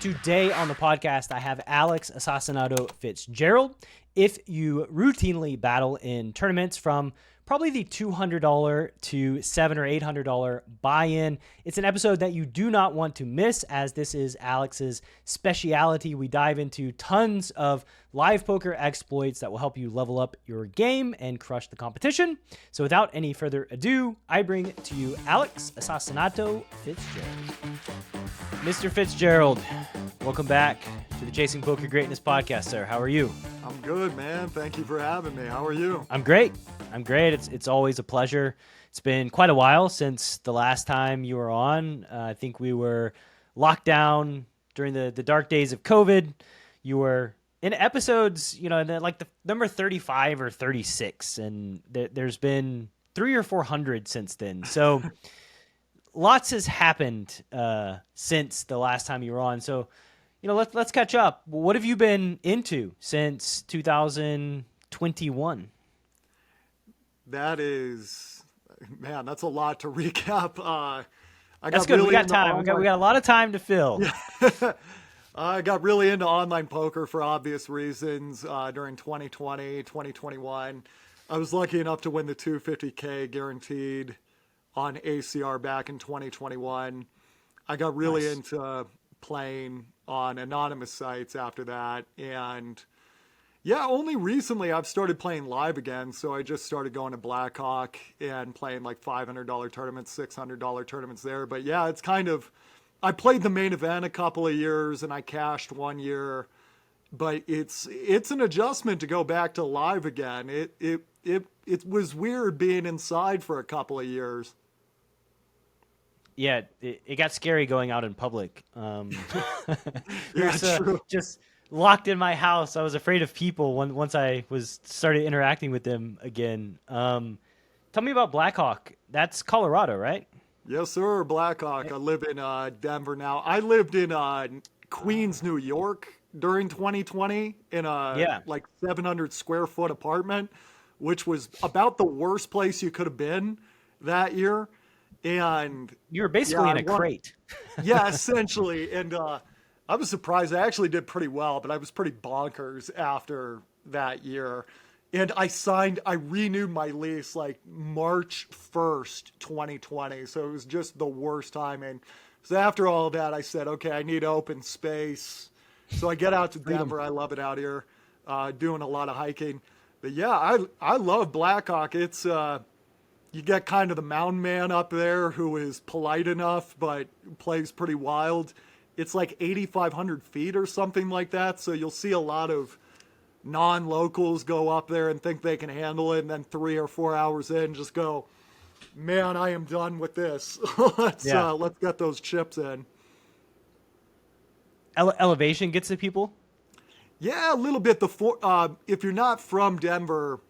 Today on the podcast, I have Alex Fitzgerald. If you routinely battle in tournaments from probably the $200 to $700 or $800 buy-in, it's an episode that you do not want to miss, as this is Alex's speciality. We dive into tons of live poker exploits that will help you level up your game and crush the competition. So without any further ado, I bring to you Alex Fitzgerald. Mr. Fitzgerald, welcome back to the Chasing Poker Greatness podcast, sir. How are you? I'm good, man. Thank you for having me. How are you? I'm great. It's always a pleasure. It's been quite a while since the last time you were on. I think we were locked down during the dark days of COVID. You were in episodes, like the number 35 or 36, and there's been 300 or 400 since then. So lots has happened since the last time you were on. So, let's catch up. What have you been into since 2021? That is, man, that's a lot to recap. That's good. We got time. We got a lot of time to fill. Yeah. I got really into online poker for obvious reasons during 2020, 2021. I was lucky enough to win the 250K guaranteed on ACR back in 2021. I got really into playing on anonymous sites after that. And yeah, only recently I've started playing live again. So I just started going to Blackhawk and playing like $500 tournaments, $600 tournaments there. But yeah, it's kind of, I played the main event a couple of years and I cashed 1 year, but it's an adjustment to go back to live again. It was weird being inside for a couple of years. Yeah, it got scary going out in public. Yeah, true. Just locked in my house. I was afraid of people once I started interacting with them again. Tell me about Blackhawk. That's Colorado, right? Yes, sir. Blackhawk. I live in Denver now. I lived in Queens, New York during 2020 in a like 700 square foot apartment, which was about the worst place you could have been that year. And you were basically in a crate. Yeah, essentially. And I was surprised. I actually did pretty well, but I was pretty bonkers after that year. And I renewed my lease like March 1st, 2020. So it was just the worst timing. So after all of that, I said, okay, I need open space. So I get out to Denver. I love it out here, doing a lot of hiking. But yeah, I love Blackhawk. It's, you get kind of the mountain man up there who is polite enough, but plays pretty wild. It's like 8,500 feet or something like that. So you'll see a lot of non-locals go up there and think they can handle it. And then 3 or 4 hours in, just go, man, I am done with this. Let's get those chips in. Elevation gets to people? Yeah, a little bit. If you're not from Denver,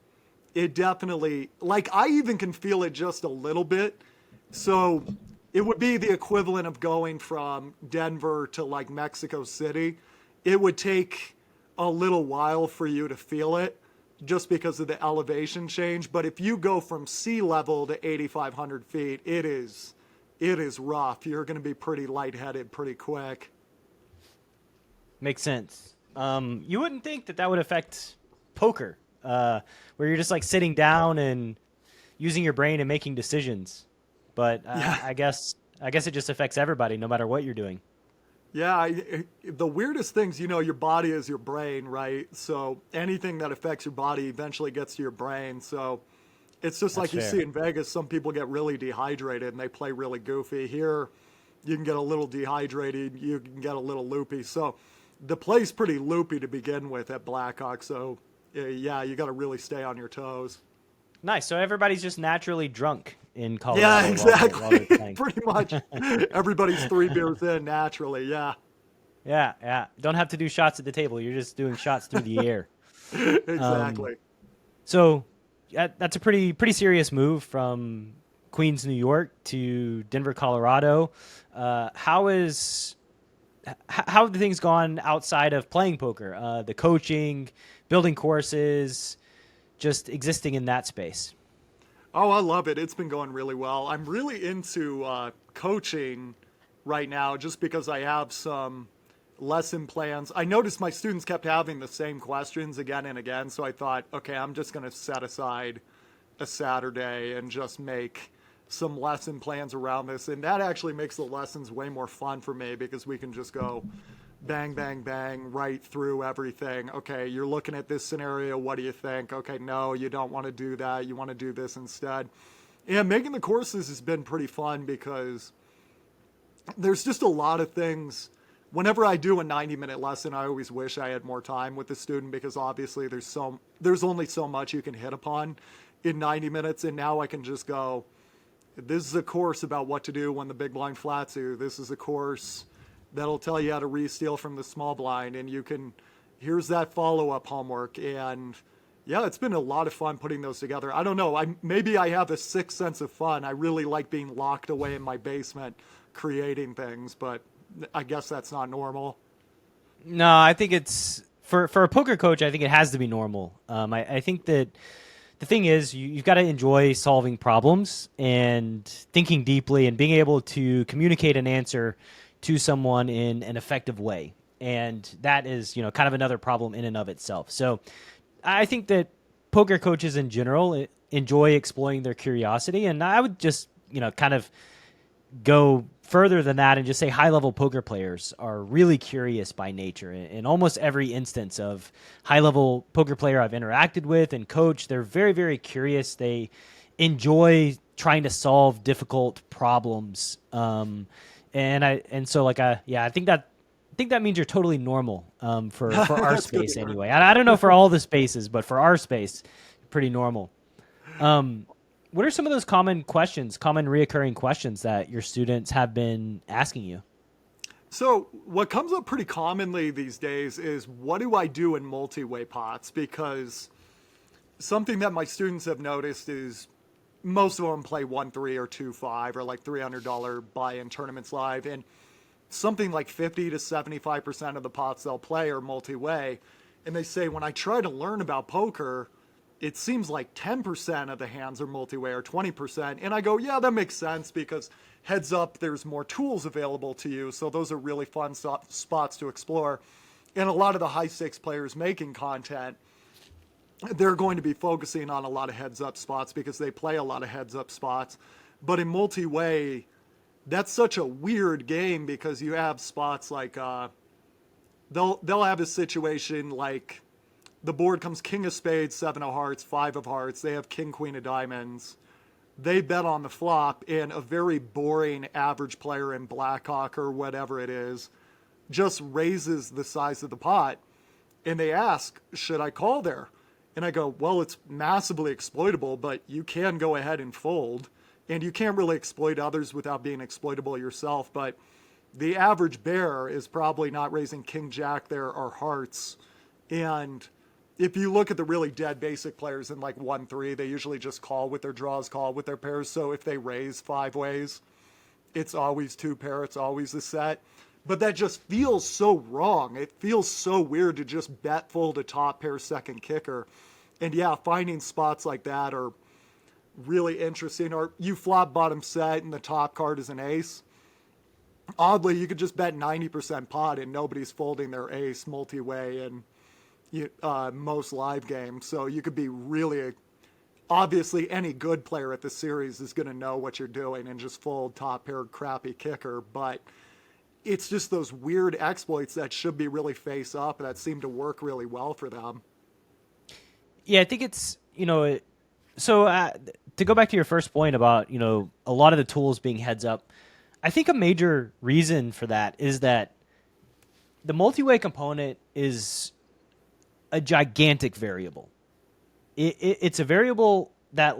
it definitely, like, I even can feel it just a little bit. So it would be the equivalent of going from Denver to like Mexico City. It would take a little while for you to feel it just because of the elevation change. But if you go from sea level to 8,500 feet, it is rough. You're going to be pretty lightheaded pretty quick. Makes sense. You wouldn't think that would affect poker. Where you're just like sitting down and using your brain and making decisions. But I guess it just affects everybody no matter what you're doing. Yeah, the weirdest things, your body is your brain, right? So anything that affects your body eventually gets to your brain. So it's just like you see in Vegas, some people get really dehydrated and they play really goofy. Here, you can get a little dehydrated, you can get a little loopy. So the play's pretty loopy to begin with at Blackhawk. So yeah, you got to really stay on your toes. Nice. So everybody's just naturally drunk in Colorado. Yeah, exactly. While Pretty much. Everybody's 3 beers in naturally. Yeah. Yeah. Don't have to do shots at the table. You're just doing shots through the air. Exactly. So that's a pretty serious move from Queens, New York to Denver, Colorado. How have the things gone outside of playing poker? The coaching, building courses, just existing in that space. Oh, I love it. It's been going really well. I'm really into coaching right now just because I have some lesson plans. I noticed my students kept having the same questions again and again, so I thought, okay, I'm just going to set aside a Saturday and just make some lesson plans around this. And that actually makes the lessons way more fun for me because we can just go bang, bang, bang, right through everything. Okay, you're looking at this scenario. What do you think? Okay, no, you don't want to do that. You want to do this instead. And making the courses has been pretty fun because there's just a lot of things. Whenever I do a 90-minute lesson, I always wish I had more time with the student because obviously there's only so much you can hit upon in 90 minutes. And now I can just go, this is a course about what to do when the big blind flats you. This is a course that'll tell you how to re-steal from the small blind. And here's that follow-up homework. And yeah, it's been a lot of fun putting those together. I don't know. Maybe I have a sixth sense of fun. I really like being locked away in my basement creating things, but I guess that's not normal. No, I think it's for a poker coach. I think it has to be normal. I think that the thing is you've got to enjoy solving problems and thinking deeply and being able to communicate an answer to someone in an effective way. And that is, kind of another problem in and of itself. So I think that poker coaches in general enjoy exploring their curiosity. And I would just, kind of go further than that and just say high-level poker players are really curious by nature. In almost every instance of high-level poker player I've interacted with and coached, they're very, very curious. They enjoy trying to solve difficult problems. I think that means you're totally normal for our space anyway. I don't know for all the spaces, but for our space, pretty normal. What are some of those common reoccurring questions that your students have been asking you? So what comes up pretty commonly these days is what do I do in multi-way pots? Because something that my students have noticed is most of them play 1-3 or 2-5 or like $300 buy-in tournaments live. And something like 50 to 75% of the pots they'll play are multi-way. And they say, when I try to learn about poker, it seems like 10% of the hands are multi-way or 20%. And I go, yeah, that makes sense because heads up, there's more tools available to you. So those are really fun spots to explore. And a lot of the high stakes players making content, they're going to be focusing on a lot of heads up spots because they play a lot of heads up spots. But in multi-way, that's such a weird game because you have spots like, they'll have a situation like, the board comes king of spades, 7 of hearts, 5 of hearts. They have king, queen of diamonds. They bet on the flop, and a very boring average player in Blackhawk or whatever it is just raises the size of the pot. And they ask, should I call there? And I go, well, it's massively exploitable, but you can go ahead and fold. And you can't really exploit others without being exploitable yourself. But the average bear is probably not raising king, jack there or hearts. And if you look at the really dead basic players in like 1-3, they usually just call with their draws, call with their pairs. So if they raise 5 ways, it's always 2 pair, it's always a set. But that just feels so wrong. It feels so weird to just bet fold a top pair second kicker. And yeah, finding spots like that are really interesting. Or you flop bottom set and the top card is an ace. Oddly, you could just bet 90% pot and nobody's folding their ace multi-way and most live games. So you could be really, obviously any good player at the series is going to know what you're doing and just fold top pair crappy kicker. But it's just those weird exploits that should be really face up that seem to work really well for them. Yeah, I think it's, to go back to your first point about, a lot of the tools being heads up, I think a major reason for that is that the multi-way component is a gigantic variable. It's a variable that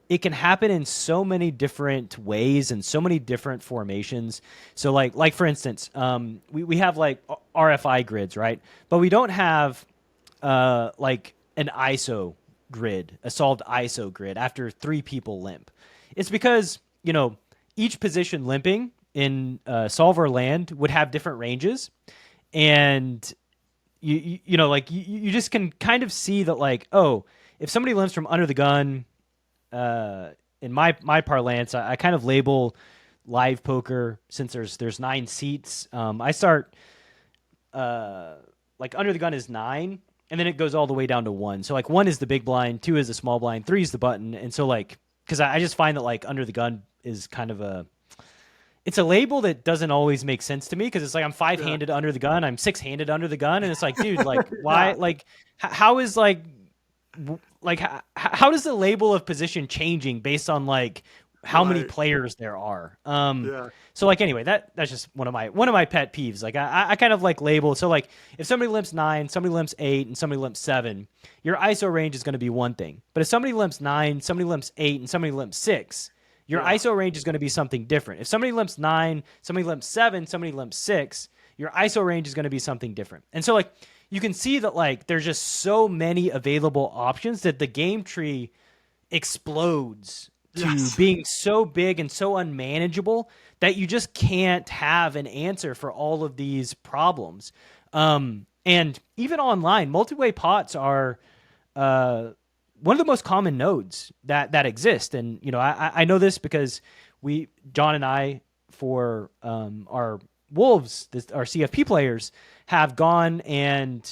it can happen in so many different ways and so many different formations. So like for instance, we have like RFI grids, right? But we don't have like an ISO grid, a solved ISO grid after 3 people limp. It's because, each position limping in solver land would have different ranges, and you just can kind of see that if somebody limps from under the gun, in my parlance, I kind of label live poker, since there's 9 seats. I start like under the gun is 9, and then it goes all the way down to 1. So like 1 is the big blind, 2 is the small blind, 3 is the button, and so like because I just find that like under the gun is kind of it's a label that doesn't always make sense to me because it's like I'm Yeah. five-handed under the gun, I'm six-handed under the gun, and it's like, dude, like why, Yeah. like how is like like how does the label of position changing based on like how many Right. players there are? Yeah. So like anyway, that's just one of my pet peeves. Like I kind of like label. So like if somebody limps 9, somebody limps 8, and somebody limps 7, your ISO range is going to be one thing. But if somebody limps 9, somebody limps 8, and somebody limps 6, your Yeah. ISO range is going to be something different. If somebody limps 9, somebody limps 7, somebody limps 6, your ISO range is going to be something different. And so like you can see that like there's just so many available options that the game tree explodes to Yes. being so big and so unmanageable that you just can't have an answer for all of these problems. And even online, multi-way pots are one of the most common nodes that exist. And you know, I know this because John and I, for our Wolves, our CFP players, have gone and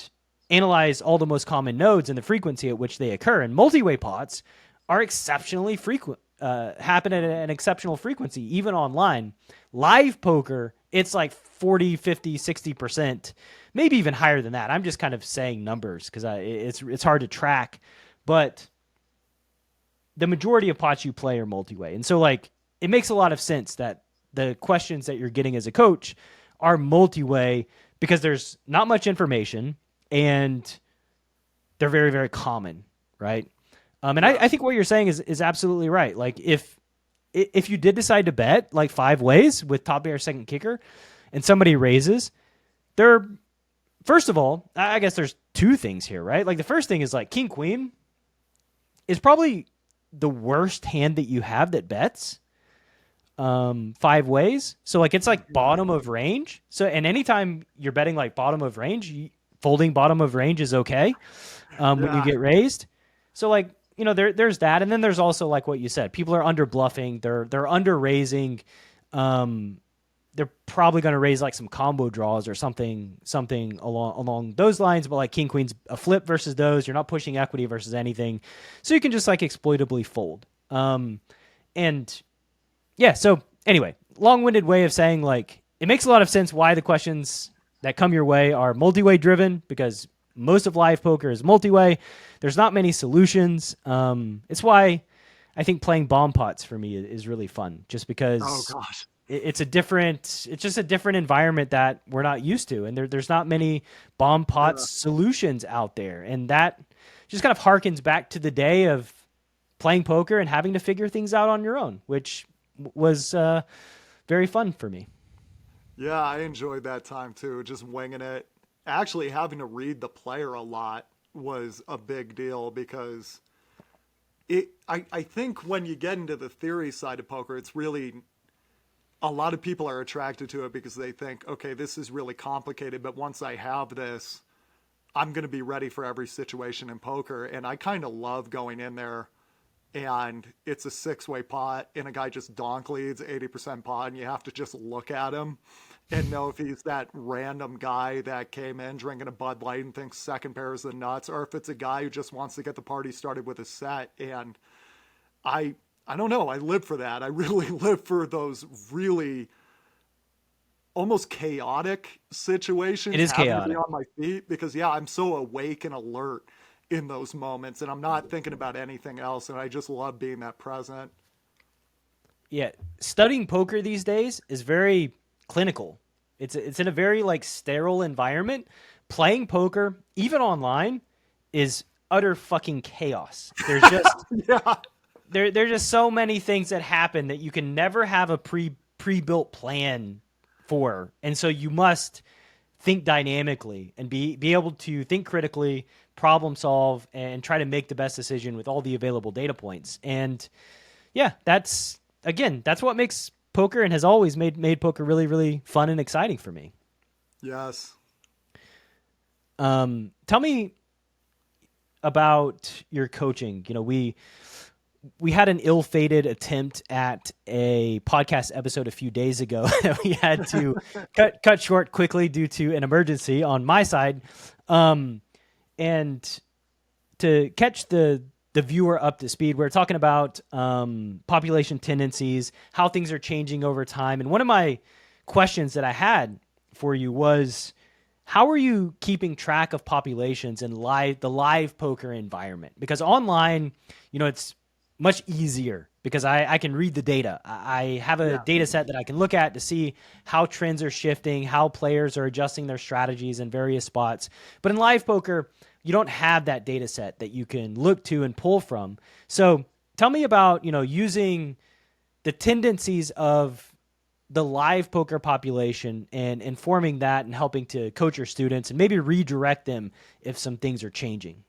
analyzed all the most common nodes and the frequency at which they occur. And multi-way pots are exceptionally frequent, happen at an exceptional frequency, even online. Live poker, it's like 40, 50, 60%, maybe even higher than that. I'm just kind of saying numbers because it's hard to track. But the majority of pots you play are multi-way. And so like it makes a lot of sense that the questions that you're getting as a coach are multi-way because there's not much information and they're very, very common, right? And I Yes. think what you're saying is absolutely right. Like if you did decide to bet like 5 ways with top pair second kicker and somebody raises, there first of all, I guess there's 2 things here, right? Like the first thing is like king queen is probably the worst hand that you have that bets 5 ways. So like it's like Yeah. bottom of range. So and anytime you're betting like bottom of range, folding bottom of range is okay when you Yeah. get raised. So like you know there's that, and then there's also like what you said. People are under bluffing. They're under raising. Um, they're probably going to raise like some combo draws or something along those lines. But like king queen's a flip versus those. You're not pushing equity versus anything, so you can just like exploitably fold. And yeah, so anyway, long-winded way of saying like it makes a lot of sense why the questions that come your way are multi-way driven because most of live poker is multi-way. There's not many solutions. It's why I think playing bomb pots for me is really fun, just Oh because gosh. it's just a different environment that we're not used to, and there's not many bomb pots Yeah. solutions out there, and that just kind of harkens back to the day of playing poker and having to figure things out on your own, which was very fun for me. Yeah, I enjoyed that time too, just winging it. Actually, having to read the player a lot was a big deal because I think when you get into the theory side of poker, it's really a lot of people are attracted to it because they think, okay, this is really complicated, but once I have this, I'm going to be ready for every situation in poker. And I kind of love going in there and it's a 6-way pot and a guy just donk leads 80% pot and you have to just look at him and know if he's that random guy that came in drinking a Bud Light and thinks second pair is the nuts, or if it's a guy who just wants to get the party started with a set. And I I don't know, I live for that. I really live for those really almost chaotic It situations, is having to be chaotic. on my feet because yeah, I'm so awake and alert in those moments and I'm not thinking about anything else and I just love being that present. Yeah, studying poker these days is very clinical. It's in a very like sterile environment. Playing poker, even online, is utter fucking chaos. Yeah. There's just so many things that happen that you can never have a pre-built plan for, and so you must think dynamically and be able to think critically, problem solve, and try to make the best decision with all the available data points. And yeah, that's what makes poker and has always made poker really really fun and exciting for me. Yes. Tell me about your coaching. You know, we had an ill-fated attempt at a podcast episode a few days ago that we had to cut short quickly due to an emergency on my side. And to catch the viewer up to speed, we're talking about population tendencies, how things are changing over time. And one of my questions that I had for you was, how are you keeping track of populations in the live poker environment? Because online, it's much easier because I can read the data. I have a Yeah. data set that I can look at to see how trends are shifting, how players are adjusting their strategies in various spots. But in live poker, you don't have that data set that you can look to and pull from. So tell me about, using the tendencies of the live poker population and informing that and helping to coach your students and maybe redirect them if some things are changing.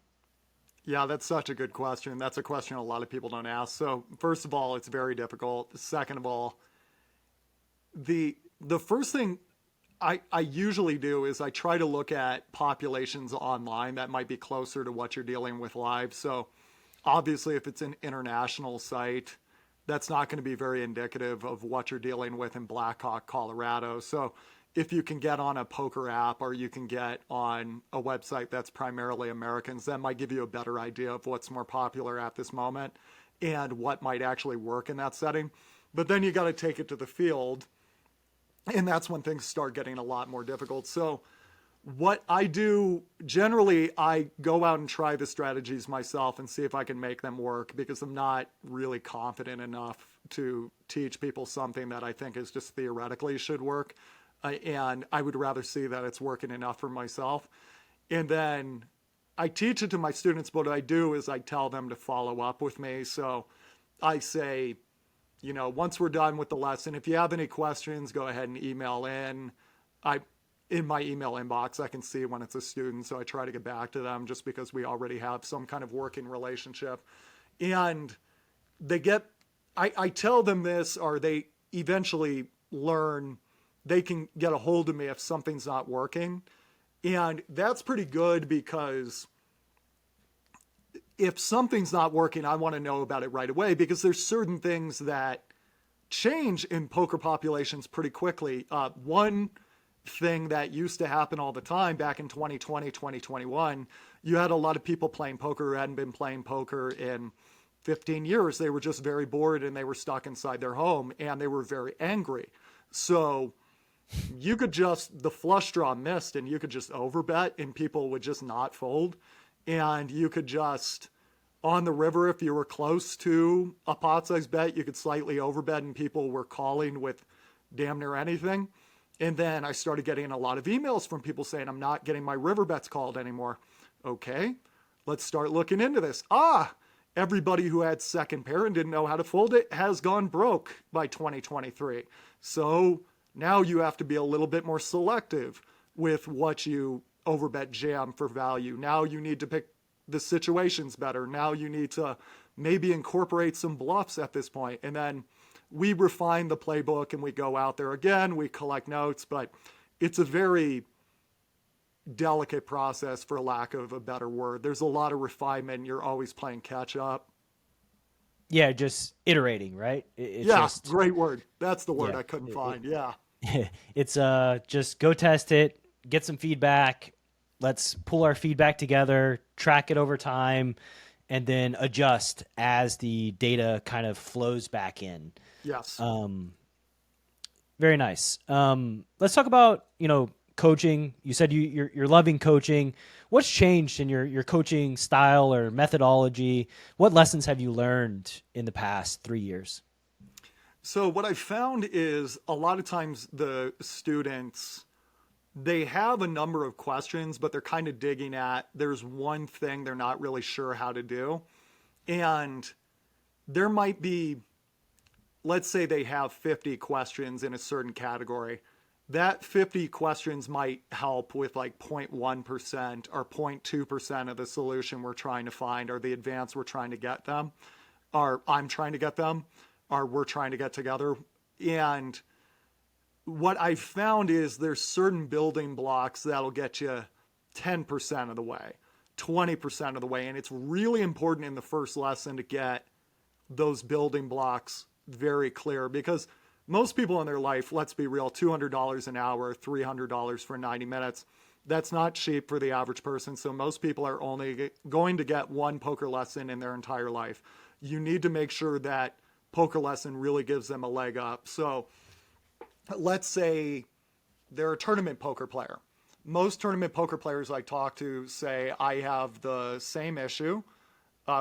Yeah, that's such a good question. That's a question a lot of people don't ask. So, first of all, it's very difficult. Second of all, the first thing I usually do is I try to look at populations online that might be closer to what you're dealing with live. So, obviously, if it's an international site, that's not going to be very indicative of what you're dealing with in Blackhawk, Colorado. So if you can get on a poker app or you can get on a website that's primarily Americans, that might give you a better idea of what's more popular at this moment and what might actually work in that setting. But then you got to take it to the field, and that's when things start getting a lot more difficult. So what I do generally, I go out and try the strategies myself and see if I can make them work, because I'm not really confident enough to teach people something that I think is just theoretically should work. And I would rather see that it's working enough for myself. And then I teach it to my students. But what I do is I tell them to follow up with me. So I say, once we're done with the lesson, if you have any questions, go ahead and email in. In my email inbox, I can see when it's a student, so I try to get back to them just because we already have some kind of working relationship. And I tell them this, or they eventually learn they can get a hold of me if something's not working. And that's pretty good, because if something's not working, I want to know about it right away, because there's certain things that change in poker populations pretty quickly. One thing that used to happen all the time back in 2020, 2021, you had a lot of people playing poker who hadn't been playing poker in 15 years. They were just very bored and they were stuck inside their home and they were very angry. So the flush draw missed and you could just overbet and people would just not fold. And you could just, on the river, if you were close to a pot size bet, you could slightly overbet and people were calling with damn near anything. And then I started getting a lot of emails from people saying, I'm not getting my river bets called anymore. Okay, let's start looking into this. Everybody who had second pair and didn't know how to fold it has gone broke by 2023. So now you have to be a little bit more selective with what you overbet jam for value. Now you need to pick the situations better. Now you need to maybe incorporate some bluffs at this point. And then we refine the playbook and we go out there again, we collect notes, but it's a very delicate process, for lack of a better word. There's a lot of refinement. You're always playing catch up. Yeah, just iterating, right? Great word. That's the word Yeah, I couldn't find. Yeah. it's just go test it, get some feedback. Let's pull our feedback together, track it over time, and then adjust as the data kind of flows back in. Yes. Very nice. Let's talk about, coaching. You said you're loving coaching. What's changed in your coaching style or methodology? What lessons have you learned in the past 3 years? So what I found is a lot of times the students, they have a number of questions, but they're kind of digging at, there's one thing they're not really sure how to do. And there might be, let's say they have 50 questions in a certain category. That 50 questions might help with like 0.1% or 0.2% of the solution we're trying to find, or the advance we're trying to get them, or I'm trying to get them, or we're trying to get together. And what I've found is there's certain building blocks that'll get you 10% of the way, 20% of the way. And it's really important in the first lesson to get those building blocks very clear, because most people in their life, let's be real, $200 an hour, $300 for 90 minutes. That's not cheap for the average person. So most people are only going to get one poker lesson in their entire life. You need to make sure that poker lesson really gives them a leg up. So let's say they're a tournament poker player. Most tournament poker players I talk to say, I have the same issue,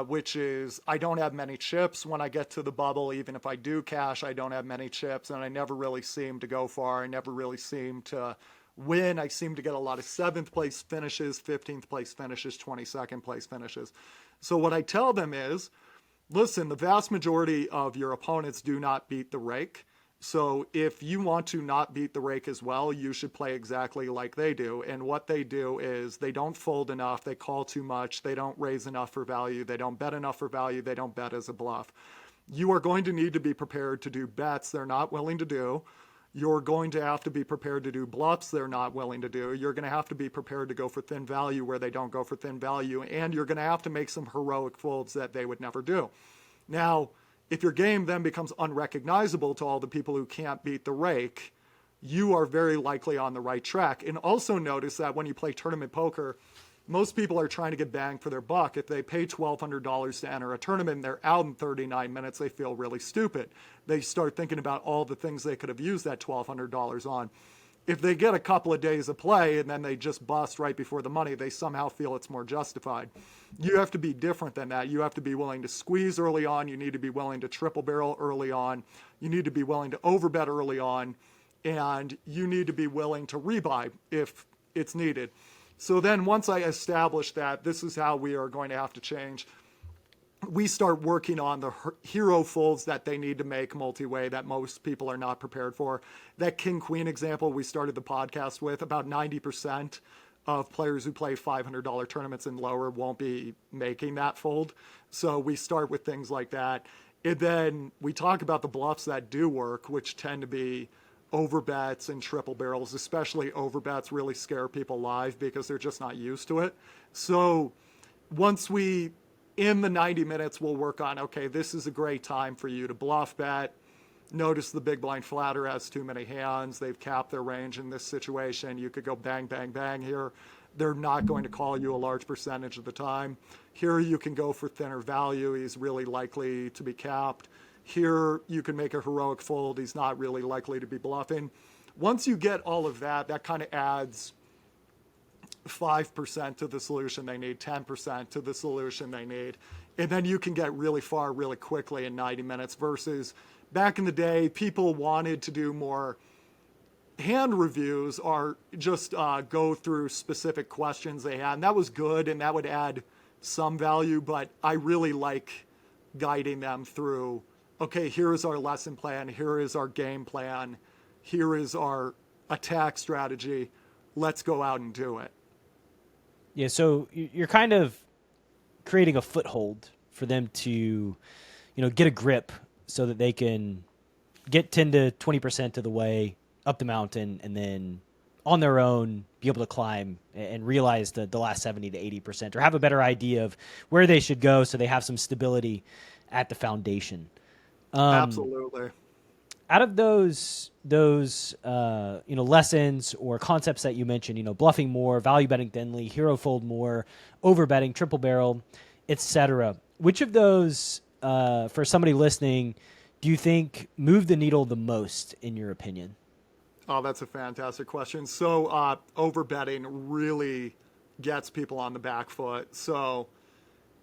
which is I don't have many chips when I get to the bubble. Even if I do cash, I don't have many chips, and I never really seem to go far. I never really seem to win. I seem to get a lot of 7th place finishes, 15th place finishes, 22nd place finishes. So what I tell them is, listen, the vast majority of your opponents do not beat the rake. So if you want to not beat the rake as well, you should play exactly like they do. And what they do is they don't fold enough, they call too much, they don't raise enough for value, they don't bet enough for value, they don't bet as a bluff. You are going to need to be prepared to do bets they're not willing to do. You're going to have to be prepared to do bluffs they're not willing to do. You're going to have to be prepared to go for thin value where they don't go for thin value. And you're going to have to make some heroic folds that they would never do. Now, if your game then becomes unrecognizable to all the people who can't beat the rake, you are very likely on the right track. And also notice that when you play tournament poker, most people are trying to get bang for their buck. If they pay $1,200 to enter a tournament and they're out in 39 minutes, they feel really stupid. They start thinking about all the things they could have used that $1,200 on. If they get a couple of days of play and then they just bust right before the money, they somehow feel it's more justified. You have to be different than that. You have to be willing to squeeze early on. You need to be willing to triple barrel early on. You need to be willing to overbet early on. And you need to be willing to rebuy if it's needed. So then once I establish that, this is how we are going to have to change. We start working on the hero folds that they need to make multi-way that most people are not prepared for. That king-queen example we started the podcast with, about 90% of players who play $500 tournaments and lower won't be making that fold. So we start with things like that. And then we talk about the bluffs that do work, which tend to be overbets and triple barrels. Especially overbets really scare people live because they're just not used to it. So once in the 90 minutes, we'll work on, okay, this is a great time for you to bluff bet. Notice the big blind flatter has too many hands. They've capped their range in this situation. You could go bang, bang, bang here. They're not going to call you a large percentage of the time. Here you can go for thinner value. He's really likely to be capped. Here you can make a heroic fold. He's not really likely to be bluffing. Once you get all of that, that kind of adds 5% to the solution they need, 10% to the solution they need. And then you can get really far really quickly in 90 minutes versus back in the day, people wanted to do more hand reviews or just go through specific questions they had. And that was good and that would add some value, but I really like guiding them through, okay, here is our lesson plan, here is our game plan, here is our attack strategy, let's go out and do it. Yeah, so you're kind of creating a foothold for them to, get a grip so that they can get 10 to 20% of the way up the mountain and then on their own be able to climb and realize the last 70 to 80% or have a better idea of where they should go so they have some stability at the foundation. Absolutely. Out of those lessons or concepts that you mentioned, bluffing more, value betting thinly, hero fold more, over betting, triple barrel, etc. Which of those, for somebody listening, do you think move the needle the most, in your opinion? Oh, that's a fantastic question. So over betting really gets people on the back foot. So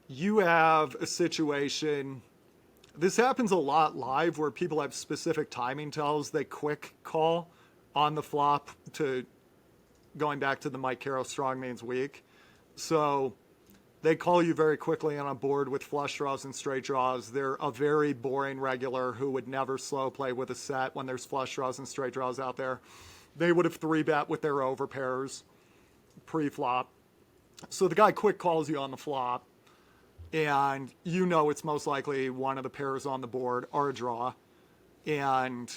you have a situation. This happens a lot live where people have specific timing tells. They quick call on the flop to going back to the Mike Carroll strong means weak. So they call you very quickly on a board with flush draws and straight draws. They're a very boring regular who would never slow play with a set when there's flush draws and straight draws out there. They would have 3-bet with their over pairs pre-flop. So the guy quick calls you on the flop. And it's most likely one of the pairs on the board or a draw. And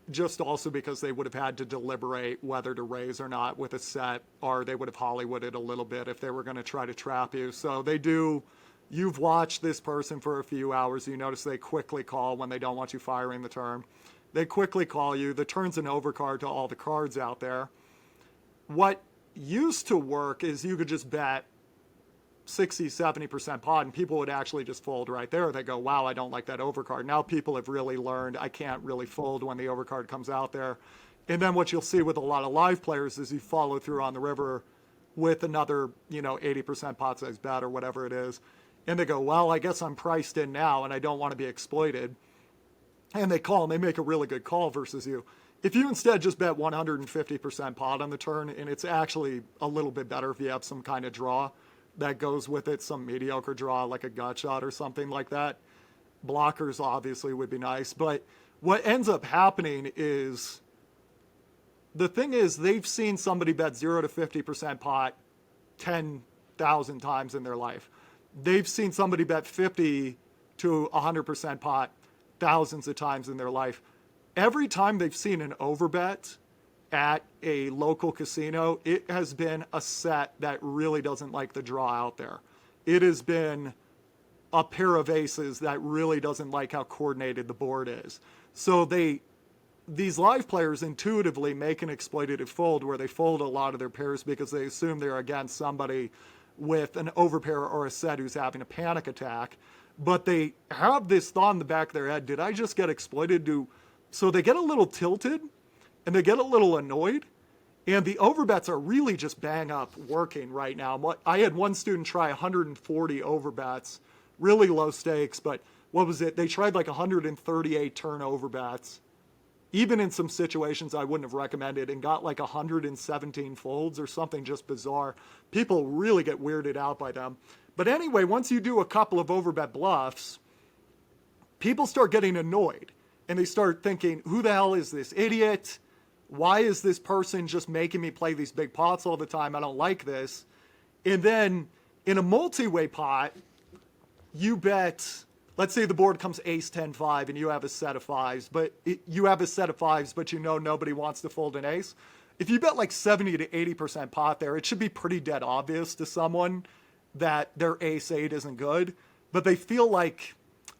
just also because they would have had to deliberate whether to raise or not with a set, or they would have Hollywooded a little bit if they were going to try to trap you. So they do You've watched this person for a few hours. You notice they quickly call when they don't want you firing the turn. They quickly call you. The turn's an overcard to all the cards out there. What used to work is you could just bet 60, 70% pot, and people would actually just fold right there. They go, wow, I don't like that overcard. Now people have really learned I can't really fold when the overcard comes out there. And then what you'll see with a lot of live players is you follow through on the river with another, 80% pot size bet or whatever it is. And they go, well, I guess I'm priced in now and I don't want to be exploited. And they call and they make a really good call versus you. If you instead just bet 150% pot on the turn, and it's actually a little bit better if you have some kind of draw that goes with it, some mediocre draw like a gut shot or something like that. Blockers obviously would be nice. But what ends up happening is the thing is they've seen somebody bet 0 to 50% pot 10,000 times in their life. They've seen somebody bet 50 to 100% pot thousands of times in their life. Every time they've seen an overbet at a local casino, it has been a set that really doesn't like the draw out there. It has been a pair of aces that really doesn't like how coordinated the board is. So these live players intuitively make an exploitative fold where they fold a lot of their pairs because they assume they're against somebody with an overpair or a set who's having a panic attack. But they have this thought in the back of their head, did I just get exploited? So they get a little tilted and they get a little annoyed. And the overbets are really just bang up working right now. I had one student try 140 overbets, really low stakes, but what was it? They tried like 138 turn overbets, even in some situations I wouldn't have recommended, and got like 117 folds or something just bizarre. People really get weirded out by them. But anyway, once you do a couple of overbet bluffs, people start getting annoyed. And they start thinking, who the hell is this idiot? Why is this person just making me play these big pots all the time? I don't like this. And then in a multi-way pot, you bet, let's say the board comes ace 10 5 and you have a set of fives, but you know nobody wants to fold an ace. If you bet like 70 to 80% pot there, it should be pretty dead obvious to someone that their ace 8 isn't good, but they feel like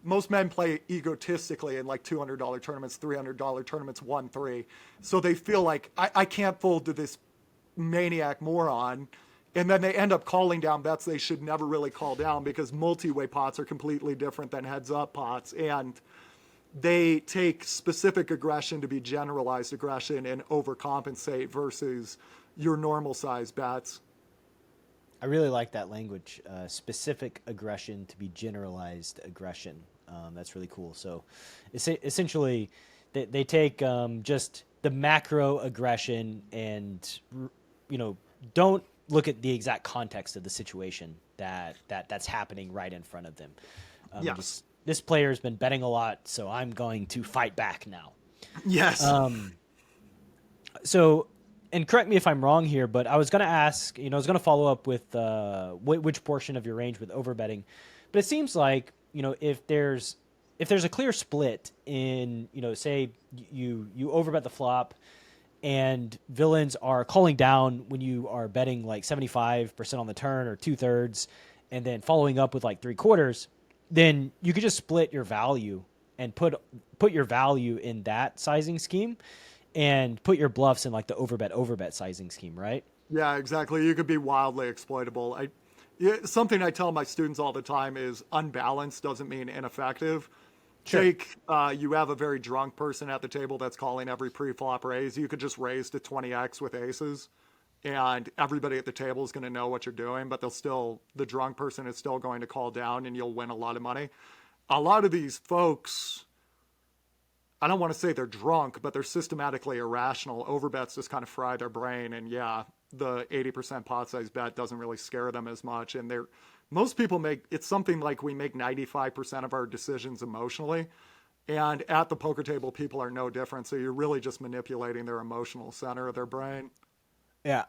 most men play egotistically in like $200 tournaments, $300 tournaments, 1-3. So they feel like I can't fold to this maniac moron. And then they end up calling down bets they should never really call down because multi-way pots are completely different than heads-up pots. And they take specific aggression to be generalized aggression and overcompensate versus your normal size bets. I really like that language. Specific aggression to be generalized aggression. That's really cool. So, essentially, they take just the macro aggression and don't look at the exact context of the situation that's happening right in front of them. Yes. This player has been betting a lot, so I'm going to fight back now. Yes. So, and correct me if I'm wrong here, but I was going to ask, I was going to follow up with which portion of your range with overbetting, but it seems like, if there's a clear split in, say you overbet the flop and villains are calling down when you are betting like 75% on the turn or 2/3 and then following up with like 3/4, then you could just split your value and put your value in that sizing scheme and put your bluffs in like the overbet sizing scheme, right? Yeah, exactly. You could be wildly exploitable. Something I tell my students all the time is unbalanced doesn't mean ineffective. Sure. Take, you have a very drunk person at the table that's calling every pre-flop raise. You could just raise to 20x with aces, and everybody at the table is going to know what you're doing, but the drunk person is still going to call down, and you'll win a lot of money. A lot of these folks, I don't want to say they're drunk, but they're systematically irrational. Overbets just kind of fry their brain, and yeah, the 80% pot size bet doesn't really scare them as much. And most people it's something like we make 95% of our decisions emotionally. And at the poker table, people are no different. So you're really just manipulating their emotional center of their brain. Yeah.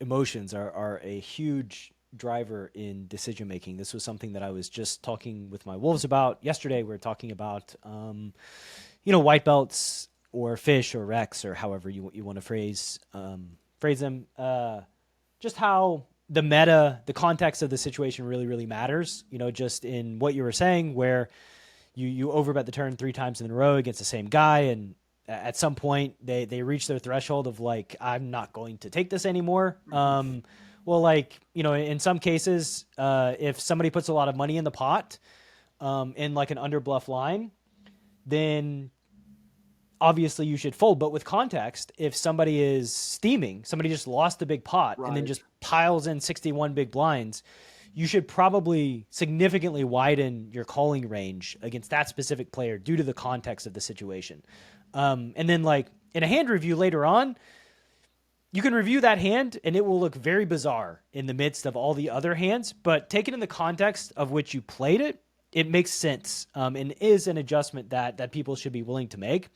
Emotions are a huge driver in decision making. This was something that I was just talking with my wolves about yesterday. We were talking about, white belts or fish or Rex or however you want to phrase them. Just how the meta, the context of the situation really, really matters. Just in what you were saying, where you overbet the turn 3 times in a row against the same guy, and at some point they reach their threshold of like, I'm not going to take this anymore. Well, like, in some cases, if somebody puts a lot of money in the pot, in like an underbluff line, then obviously you should fold. But with context, if somebody is steaming, somebody just lost a big pot and then Right. just piles in 61 big blinds, you should probably significantly widen your calling range against that specific player due to the context of the situation. And then, like, in a hand review later on, you can review that hand and it will look very bizarre in the midst of all the other hands, but taken in the context of which you played it, it makes sense, and is an adjustment that people should be willing to make.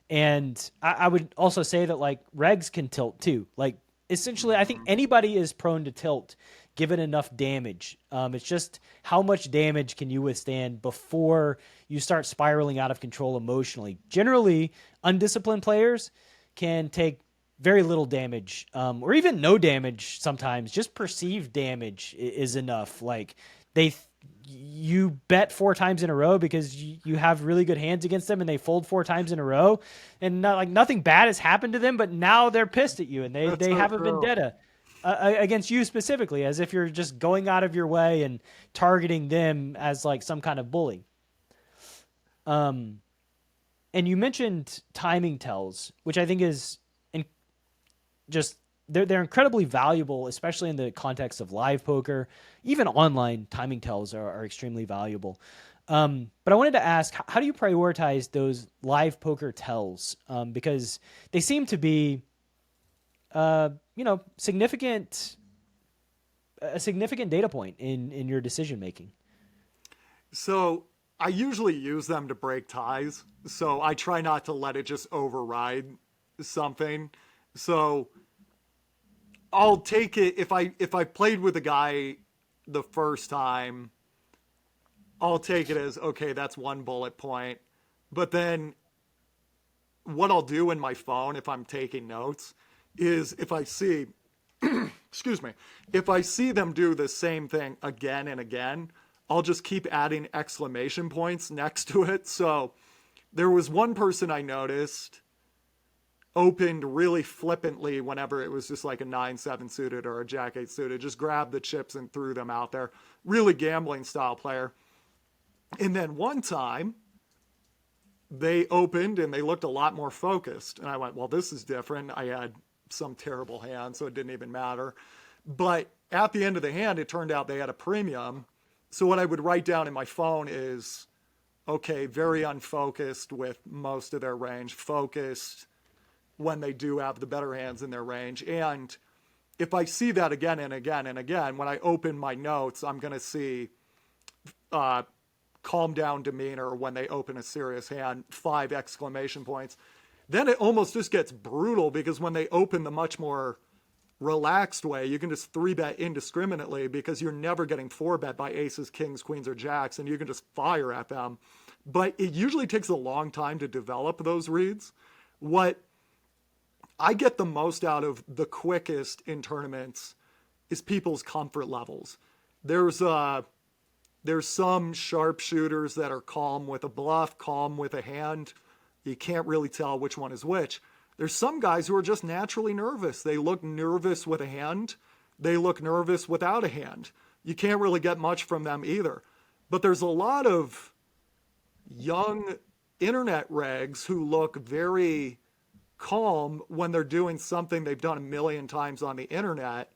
And I would also say that, like, regs can tilt too. Like, essentially, I think anybody is prone to tilt given enough damage. It's just how much damage can you withstand before you start spiraling out of control emotionally. Generally, undisciplined players can take very little damage, or even no damage sometimes. Just perceived damage is enough. Like, you bet 4 times in a row because you have really good hands against them, and they fold 4 times in a row, and nothing bad has happened to them, but now they're pissed at you, and That's they so have a true. vendetta against you specifically, as if you're just going out of your way and targeting them as like some kind of bully. Um, and you mentioned timing tells, which I think is just they're incredibly valuable, especially in the context of live poker. Even online timing tells are extremely valuable. But I wanted to ask, how do you prioritize those live poker tells? Because they seem to be, significant, a significant data point in your decision making. So I usually use them to break ties. So I try not to let it just override something. So I'll take it if I played with a guy the first time, I'll take it as okay, that's one bullet point. But then what I'll do in my phone if I'm taking notes is if I see excuse me, if I see them do the same thing again and again, I'll just keep adding exclamation points next to it. So there was one person I noticed opened really flippantly whenever it was just like a 9-7 suited or a Jack 8 suited, just grabbed the chips and threw them out there. Really gambling style player. And then one time they opened and they looked a lot more focused. And I went, well, this is different. I had some terrible hand, so it didn't even matter. But at the end of the hand, it turned out they had a premium. So what I would write down in my phone is, okay, very unfocused with most of their range, focused when they do have the better hands in their range. And if I see that again and again and again, when I open my notes, I'm going to see calm down demeanor when they open a serious hand, 5 exclamation points. Then it almost just gets brutal because when they open the much more relaxed way, you can just 3-bet indiscriminately because you're never getting 4-bet by aces, kings, queens, or jacks, and you can just fire at them. But it usually takes a long time to develop those reads. What I get the most out of the quickest in tournaments is people's comfort levels. There's some sharpshooters that are calm with a bluff, calm with a hand. You can't really tell which one is which. There's some guys who are just naturally nervous. They look nervous with a hand. They look nervous without a hand. You can't really get much from them either. But there's a lot of young internet regs who look very calm when they're doing something they've done a million times on the internet.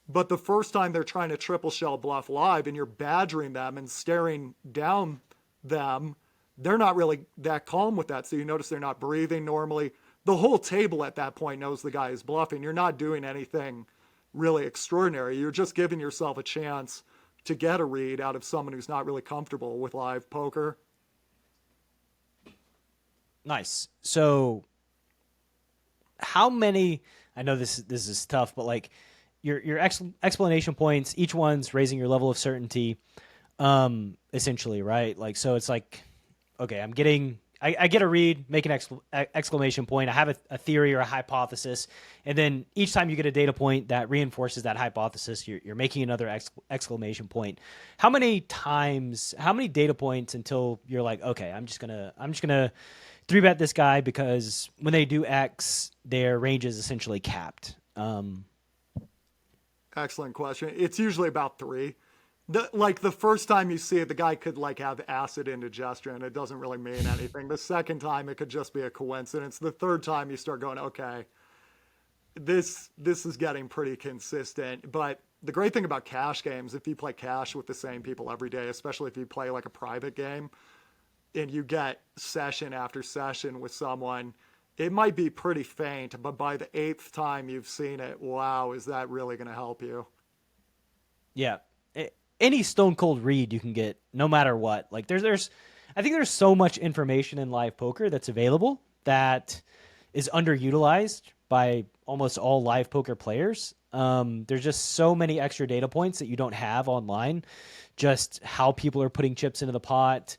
But the first time they're trying to triple shell bluff live and you're badgering them and staring down them, they're not really that calm with that. So you notice they're not breathing normally. The whole table at that point knows the guy is bluffing. You're not doing anything really extraordinary. You're just giving yourself a chance to get a read out of someone who's not really comfortable with live poker. Nice. So how many, I know this is tough, but like your explanation points, each one's raising your level of certainty, essentially, right? Like, so it's like, okay, I'm getting I get a read, make an exclamation point. I have a theory or a hypothesis, and then each time you get a data point that reinforces that hypothesis, you're making another exclamation point. How many times? How many data points until you're like, okay, I'm just gonna three bet this guy because when they do X, their range is essentially capped. Excellent question. It's usually about three. The first time you see it, the guy could like have acid indigestion. It doesn't really mean anything. The second time, it could just be a coincidence. The third time, you start going, okay, this is getting pretty consistent. But the great thing about cash games, if you play cash with the same people every day, especially if you play like a private game, and you get session after session with someone, it might be pretty faint, but by the eighth time you've seen it, wow, is that really going to help you? Yeah. Any stone cold read you can get, no matter what. Like I think there's so much information in live poker that's available that is underutilized by almost all live poker players. There's just so many extra data points that you don't have online. Just how people are putting chips into the pot.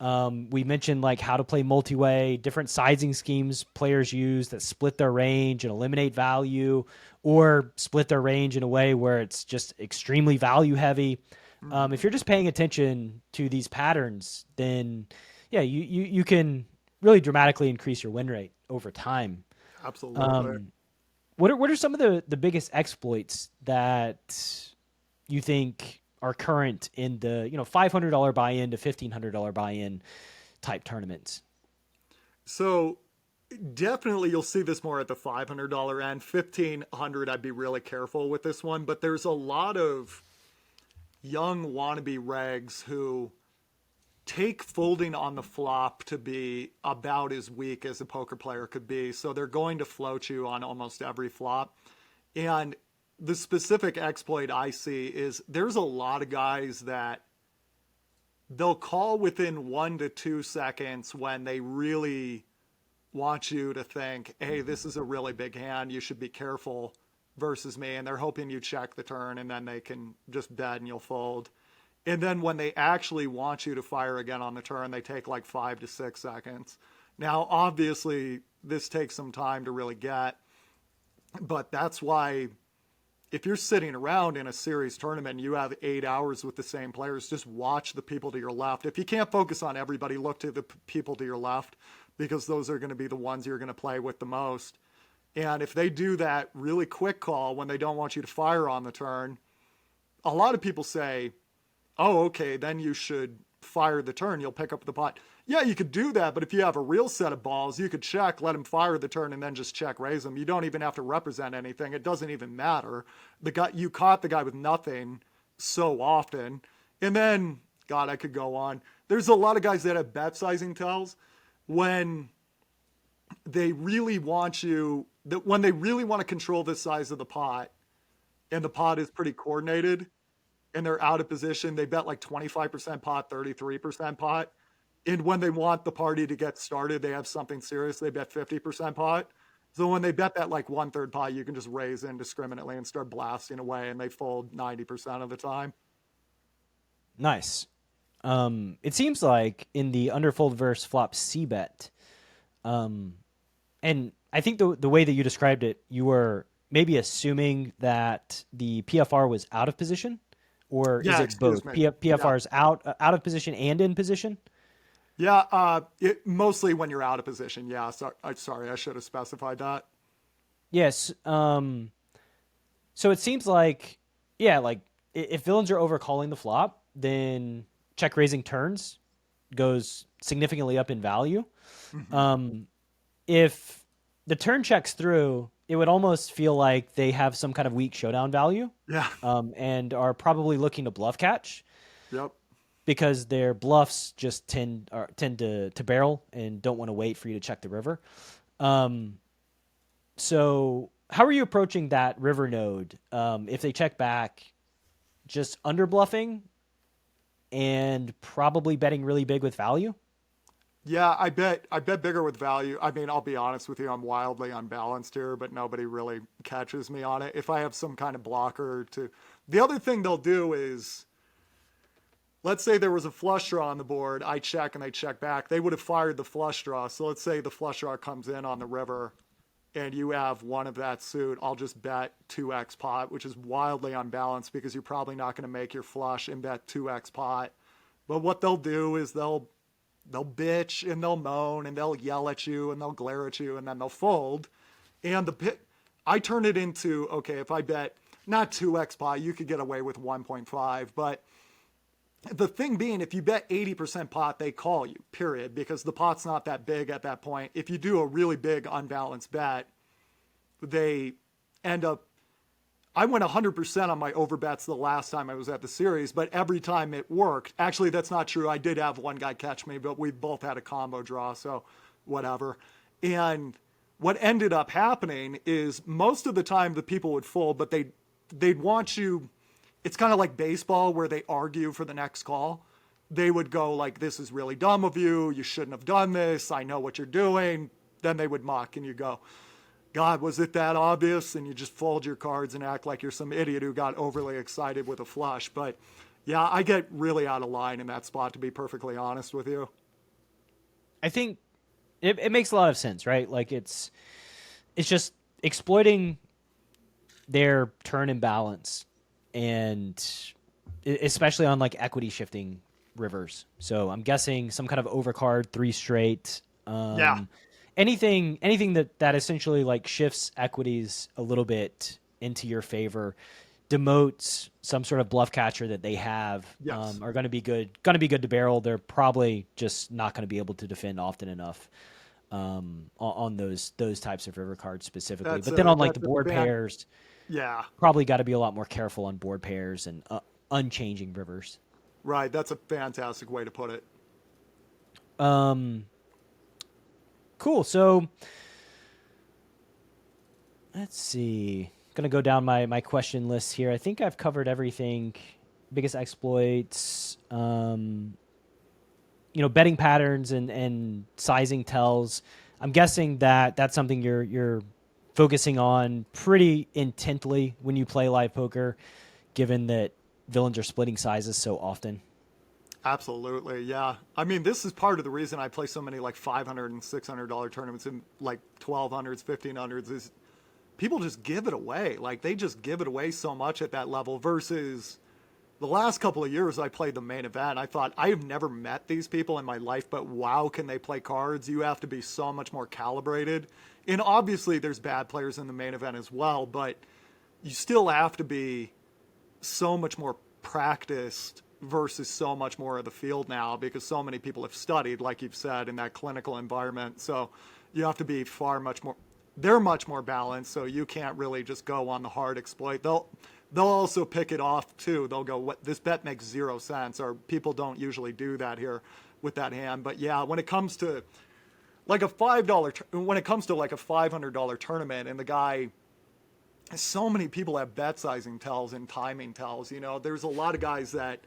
We mentioned like how to play multi-way, different sizing schemes players use that split their range and eliminate value, or split their range in a way where it's just extremely value heavy. If you're just paying attention to these patterns, then yeah, you can really dramatically increase your win rate over time. Absolutely. What are some of the biggest exploits that you think are current in the $500 buy-in to $1,500 buy-in type tournaments? So definitely you'll see this more at the $500 end. 1500, I'd be really careful with this one, but there's a lot of young wannabe regs who take folding on the flop to be about as weak as a poker player could be. So they're going to float you on almost every flop. And the specific exploit I see is there's a lot of guys that they'll call within 1 to 2 seconds when they really want you to think, hey, this is a really big hand, you should be careful versus me. And they're hoping you check the turn and then they can just bet and you'll fold. And then when they actually want you to fire again on the turn, they take like 5 to 6 seconds. Now, obviously, this takes some time to really get, but that's why if you're sitting around in a series tournament and you have 8 hours with the same players, just watch the people to your left. If you can't focus on everybody, look to the people to your left, because those are going to be the ones you're going to play with the most. And if they do that really quick call when they don't want you to fire on the turn, a lot of people say, oh, okay, then you should fire the turn. You'll pick up the pot. Yeah, you could do that, but if you have a real set of balls, you could check, let him fire the turn, and then just check raise him. You don't even have to represent anything. It doesn't even matter. You caught the guy with nothing so often. And then, God, I could go on. There's a lot of guys that have bet sizing tells when they really want to control the size of the pot, and the pot is pretty coordinated, and they're out of position, they bet like 25% pot, 33% pot. And when they want the party to get started, they have something serious, they bet 50% pot. So when they bet that like 1/3 pot, you can just raise indiscriminately and start blasting away, and they fold 90% of the time. Nice. It seems like in the underfold versus flop C bet, and I think the way that you described it, you were maybe assuming that the PFR was out of position, or is Yeah, it excuse both? me. PFR Yeah. is out of position and in position. Yeah, mostly when you're out of position. Yeah, sorry, I should have specified that. Yes. So it seems like, yeah, like if villains are overcalling the flop, then check raising turns goes significantly up in value. Hmm. Um, if the turn checks through, it would almost feel like they have some kind of weak showdown value, Yeah. and are probably looking to bluff catch Yep. because their bluffs just tend to barrel and don't want to wait for you to check the river. Um, so how are you approaching that river node? If they check back, just under bluffing and probably betting really big with value. Yeah, I bet bigger with value. I mean, I'll be honest with you, I'm wildly unbalanced here, but nobody really catches me on it. If I have some kind of blocker to, the other thing they'll do is let's say there was a flush draw on the board. I check and they check back. They would have fired the flush draw. So let's say the flush draw comes in on the river and you have one of that suit. I'll just bet 2x pot, which is wildly unbalanced because you're probably not going to make your flush and bet 2x pot. But what they'll do is they'll bitch and they'll moan and they'll yell at you and they'll glare at you and then they'll fold. And I turn it into, okay, if I bet not 2x pot, you could get away with 1.5. But the thing being, if you bet 80% pot, they call you, period, because the pot's not that big at that point. If you do a really big unbalanced bet, they end up, I went 100% on my overbets the last time I was at the series, but every time it worked. Actually, that's not true. I did have one guy catch me, but we both had a combo draw, so whatever. And what ended up happening is most of the time the people would fold, but they'd want you, it's kind of like baseball where they argue for the next call. They would go like, this is really dumb of you. You shouldn't have done this. I know what you're doing. Then they would mock and you go, God, was it that obvious? And you just fold your cards and act like you're some idiot who got overly excited with a flush. But yeah, I get really out of line in that spot, to be perfectly honest with you. I think it makes a lot of sense, right? Like it's just exploiting their turn imbalance, and especially on like equity shifting rivers. So I'm guessing some kind of overcard, 3 straight. Yeah. Anything that essentially like shifts equities a little bit into your favor, demotes some sort of bluff catcher that they have, Yes. are going to be good. Going to be good to barrel. They're probably just not going to be able to defend often enough on those types of river cards specifically. But then on like the board pairs, yeah, probably got to be a lot more careful on board pairs and unchanging rivers. right. That's a fantastic way to put it. Cool. So let's see. Gonna go down my question list here. I think I've covered everything. Biggest exploits, betting patterns and sizing tells. I'm guessing that that's something you're focusing on pretty intently when you play live poker, given that villains are splitting sizes so often. Absolutely, yeah. I mean, this is part of the reason I play so many like $500 and $600 tournaments and like 1200s, 1500s is people just give it away. Like they just give it away so much at that level versus the last couple of years I played the main event. I thought I have never met these people in my life, but wow, can they play cards? You have to be so much more calibrated. And obviously there's bad players in the main event as well, but you still have to be so much more practiced versus so much more of the field now because so many people have studied, like you've said, in that clinical environment. So you have to be they're much more balanced, so you can't really just go on the hard exploit. They'll also pick it off too. They'll go, "What, this bet makes 0 sense," or people don't usually do that here with that hand. But yeah, when it comes to like a $500 tournament and the guy, so many people have bet sizing tells and timing tells. There's a lot of guys that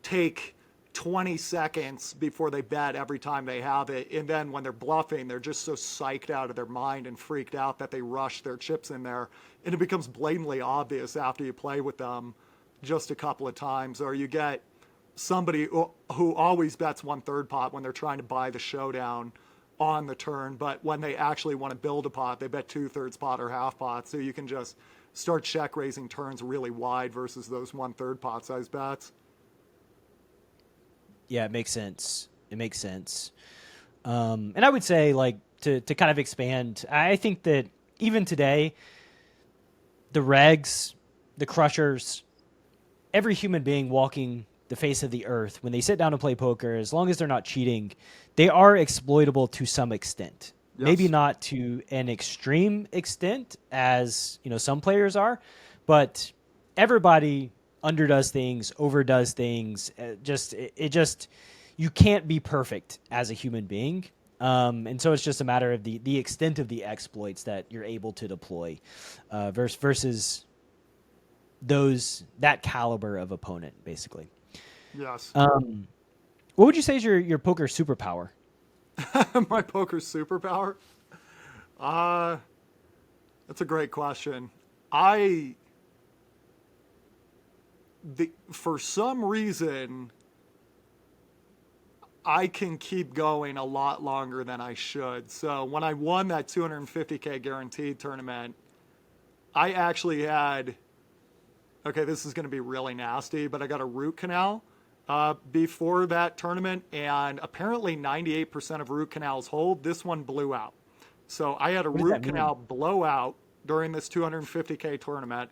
take 20 seconds before they bet every time they have it. And then when they're bluffing, they're just so psyched out of their mind and freaked out that they rush their chips in there. And it becomes blatantly obvious after you play with them just a couple of times. Or you get somebody who always bets 1/3 pot when they're trying to buy the showdown on the turn. But when they actually want to build a pot, they bet 2/3 pot or half pot. So you can just start check raising turns really wide versus those 1/3 pot size bets. Yeah, it makes sense. And I would say, like, to kind of expand, I think that even today, the regs, the crushers, every human being walking the face of the earth, when they sit down to play poker, as long as they're not cheating, they are exploitable to some extent. Yes. Maybe not to an extreme extent as, some players are, but everybody underdoes things, overdoes things. You can't be perfect as a human being. And so it's just a matter of the extent of the exploits that you're able to deploy versus that caliber of opponent, basically. Yes. What would you say is your poker superpower? My poker superpower? That's a great question. For some reason, I can keep going a lot longer than I should. So when I won that 250K guaranteed tournament, I actually had, okay, this is going to be really nasty, but I got a root canal before that tournament, and apparently 98% of root canals hold. This one blew out. So I had a What does root that mean? canal blowout during this 250K tournament.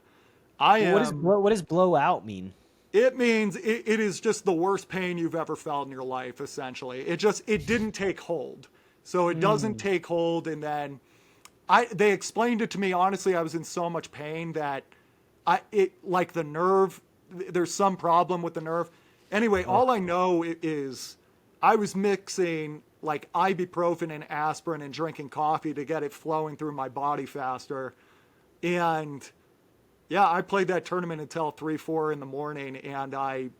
I Well, am, what does blowout mean? it means it is just the worst pain you've ever felt in your life, essentially. It didn't take hold. So it doesn't Mm. take hold, and then they explained it to me. Honestly, I was in so much pain that like the nerve, there's some problem with the nerve. Anyway, Oh, all I know is I was mixing like ibuprofen and aspirin and drinking coffee to get it flowing through my body faster. And yeah, I played that tournament until 3, 4 in the morning, and I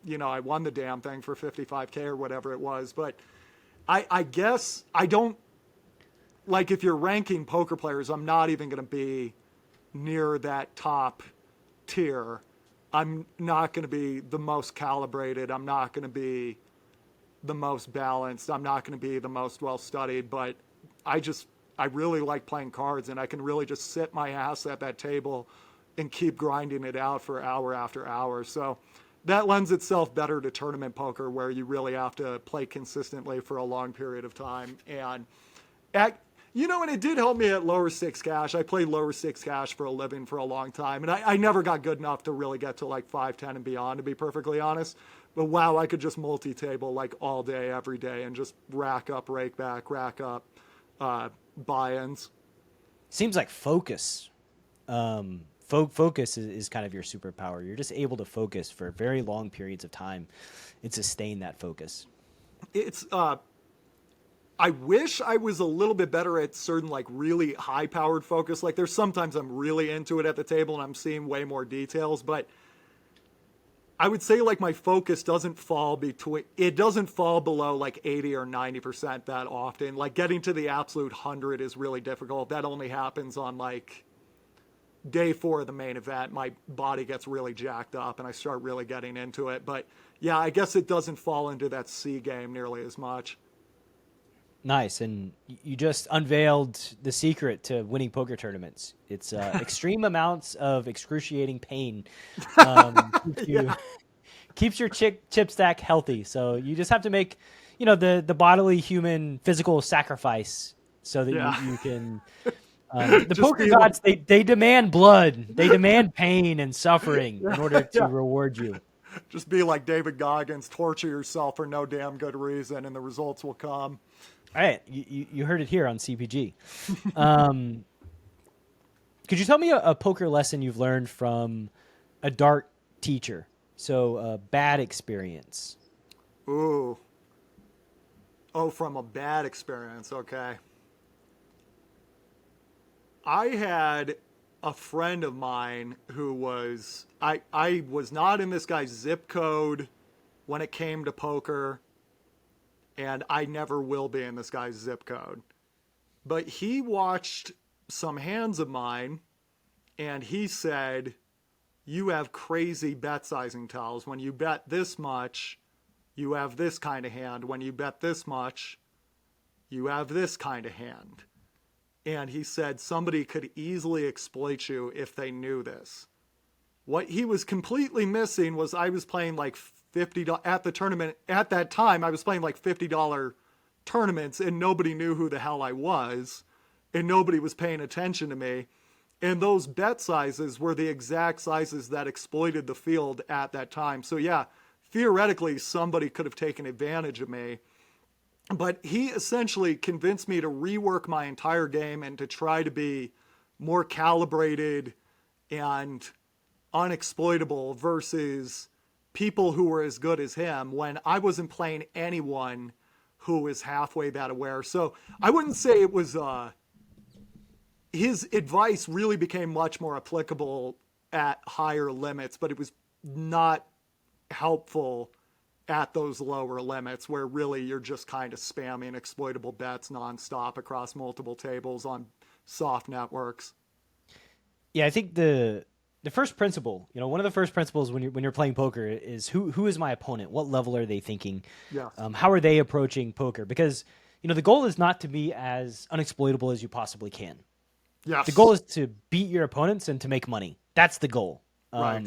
won the damn thing for 55K or whatever it was. But I guess I don't, like, if you're ranking poker players, I'm not even going to be near that top tier. I'm not going to be the most calibrated. I'm not going to be the most balanced. I'm not going to be the most well studied, but I really like playing cards, and I can really just sit my ass at that table and keep grinding it out for hour after hour. So that lends itself better to tournament poker, where you really have to play consistently for a long period of time. And and it did help me at lower six cash. I played lower six cash for a living for a long time, and I never got good enough to really get to like 510 and beyond, to be perfectly honest. But wow, I could just multi-table like all day, every day, and just rack up, rake back, rack up buy-ins. seems like focus. Focus is kind of your superpower. You're just able to focus for very long periods of time and sustain that focus. It's I wish I was a little bit better at certain like really high powered focus. Like there's sometimes I'm really into it at the table and I'm seeing way more details, but I would say like my focus doesn't fall below like 80 or 90% that often. Like getting to the absolute 100 is really difficult. That only happens on like day 4 of the main event. My body gets really jacked up and I start really getting into it. But yeah, I guess it doesn't fall into that C game nearly as much. Nice, and you just unveiled the secret to winning poker tournaments. It's extreme amounts of excruciating pain. Keeps you Yeah, keeps your chip stack healthy. So you just have to make, the bodily human physical sacrifice so that yeah. you can. The Just poker be like, gods, they demand blood, they demand pain and suffering in order to yeah. reward you. Just be like David Goggins, torture yourself for no damn good reason, and the results will come. All right, you heard it here on CPG. Um, could you tell me a poker lesson you've learned from a dark teacher? So a bad experience. Ooh. Oh, from a bad experience. Okay. I had a friend of mine who I was not in this guy's zip code when it came to poker, and I never will be in this guy's zip code. But he watched some hands of mine, and he said, "You have crazy bet sizing tells. When you bet this much, you have this kind of hand. When you bet this much, you have this kind of hand." And he said somebody could easily exploit you if they knew this. What he was completely missing was I was playing like $50 at the tournament. At that time, I was playing like $50 tournaments, and nobody knew who the hell I was, and nobody was paying attention to me. And those bet sizes were the exact sizes that exploited the field at that time. So yeah, theoretically, somebody could have taken advantage of me. But he essentially convinced me to rework my entire game and to try to be more calibrated and unexploitable versus people who were as good as him when I wasn't playing anyone who was halfway that aware. So I wouldn't say it was his advice really became much more applicable at higher limits, but it was not helpful at those lower limits where really you're just kind of spamming exploitable bets nonstop across multiple tables on soft networks. Yeah, I think the first principle, one of the first principles when you're playing poker is who is my opponent? What level are they thinking? Yes. How are they approaching poker? Because the goal is not to be as unexploitable as you possibly can. Yes. The goal is to beat your opponents and to make money. That's the goal. Right.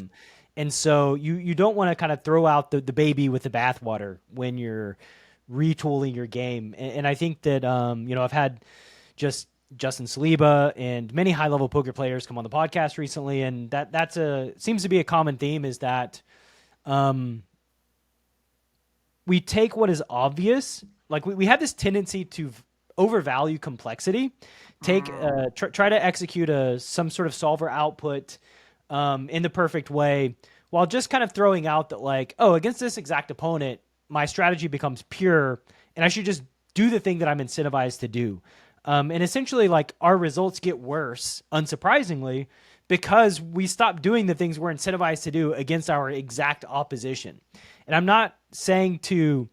And so you don't want to kind of throw out the baby with the bathwater when you're retooling your game. And I think that I've had just Justin Saliba and many high level poker players come on the podcast recently, and that's seems to be a common theme is that we take what is obvious, like we have this tendency to overvalue complexity, try to execute some sort of solver output in the perfect way, while just kind of throwing out that like, oh, against this exact opponent, my strategy becomes pure, and I should just do the thing that I'm incentivized to do. And essentially, like, our results get worse, unsurprisingly, because we stop doing the things we're incentivized to do against our exact opposition. And I'm not saying to,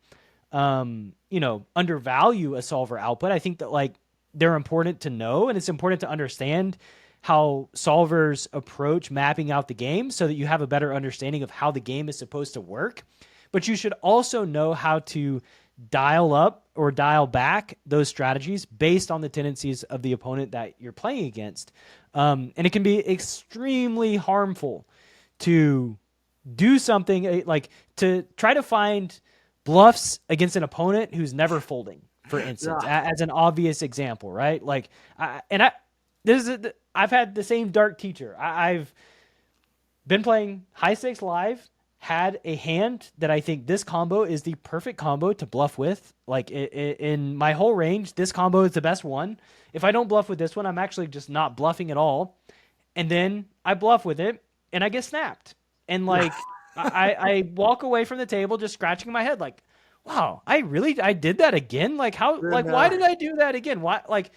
undervalue a solver output. I think that, like, they're important to know, and it's important to understand how solvers approach mapping out the game so that you have a better understanding of how the game is supposed to work. But you should also know how to dial up or dial back those strategies based on the tendencies of the opponent that you're playing against. And it can be extremely harmful to do something like to try to find bluffs against an opponent who's never folding, for instance, as an obvious example, right? Like, I've had the same dark teacher. I've been playing high stakes live, had a hand that I think this combo is the perfect combo to bluff with. Like, in my whole range, this combo is the best one. If I don't bluff with this one, I'm actually just not bluffing at all. And then I bluff with it, and I get snapped. And, like, I walk away from the table just scratching my head like, wow, I did that again? Like, how, like, why did I do that again? Why, like,